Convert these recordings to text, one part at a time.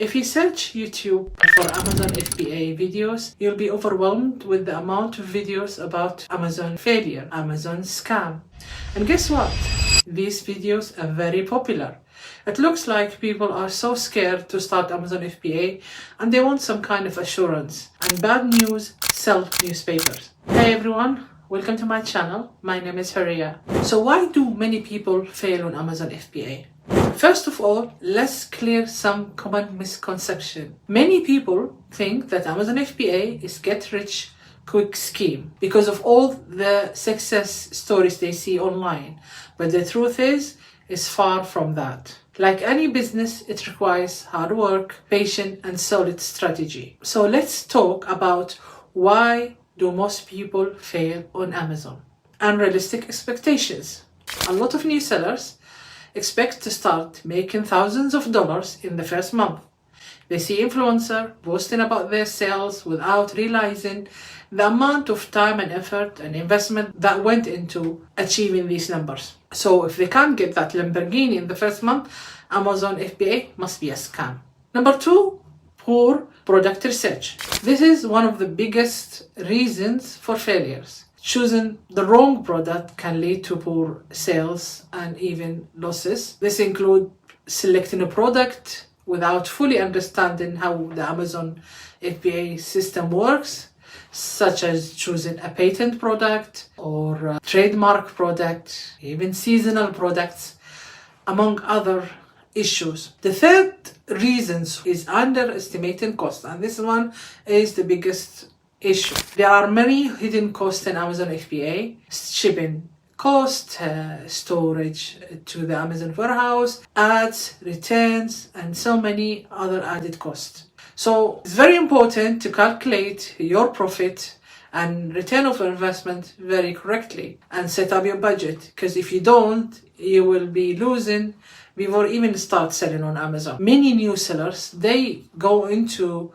If you search YouTube for Amazon FBA videos, you'll be overwhelmed with the amount of videos about Amazon failure, Amazon scam. And guess what? These videos are very popular. It looks like people are so scared to start Amazon FBA and they want some kind of assurance. And bad news sell newspapers. Hey everyone, welcome to my channel. My name is Haria. So why do many people fail on Amazon FBA? First of all, let's clear some common misconception. Many people think that Amazon FBA is get rich quick scheme because of all the success stories they see online. But the truth is far from that. Like any business, it requires hard work, patience, and solid strategy. So let's talk about why do most people fail on Amazon. Unrealistic expectations. A lot of new sellers expect to start making thousands of dollars in the first month. They see influencers boasting about their sales without realizing the amount of time and effort and investment that went into achieving these numbers. So if they can't get that Lamborghini in the first month, Amazon FBA must be a scam. Number 2, poor product research. This is one of the biggest reasons for failures. Choosing the wrong product can lead to poor sales and even losses. This includes selecting a product without fully understanding how the Amazon FBA system works, such as choosing a patent product or a trademark product, even seasonal products, among other issues. The third reason is underestimating cost, and this one is the biggest issue. There are many hidden costs in Amazon FBA: shipping cost, storage to the Amazon warehouse, ads, returns, and so many other added costs. So it's very important to calculate your profit and return of investment very correctly and set up your budget, because if you don't, you will be losing before even start selling on Amazon. Many new sellers, they go into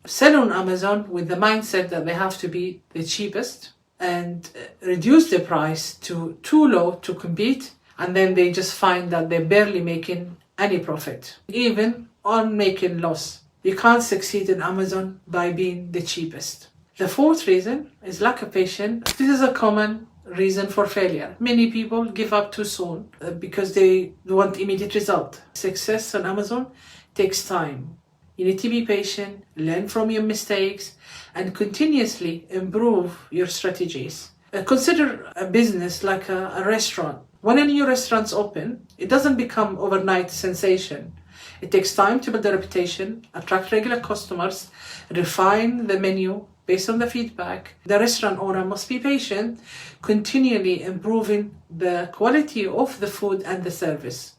sell on Amazon with the mindset that they have to be the cheapest and reduce the price to too low to compete, and then they just find that they're barely making any profit, even on making loss. You can't succeed in Amazon by being the cheapest. The fourth reason is lack of patience. This is a common reason for failure. Many people give up too soon because they want immediate result. Success on Amazon takes time. You need to be patient, learn from your mistakes, and continuously improve your strategies. Consider a business like a restaurant. When a new restaurant's open, it doesn't become overnight sensation. It takes time to build a reputation, attract regular customers, refine the menu based on the feedback. The restaurant owner must be patient, continually improving the quality of the food and the service,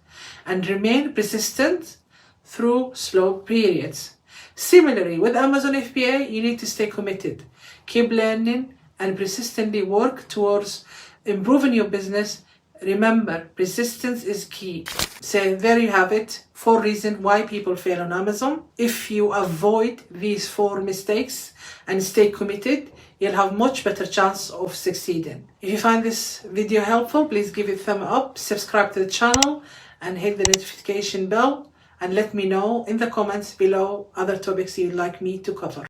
and remain persistent through slow periods. Similarly, with Amazon FBA, you need to stay committed, keep learning, and persistently work towards improving your business. Remember, persistence is key. So there you have it, 4 reasons why people fail on Amazon. If you avoid these 4 mistakes and stay committed, you'll have much better chance of succeeding. If you find this video helpful, please give it a thumb up, subscribe to the channel, and hit the notification bell. And let me know in the comments below other topics you'd like me to cover.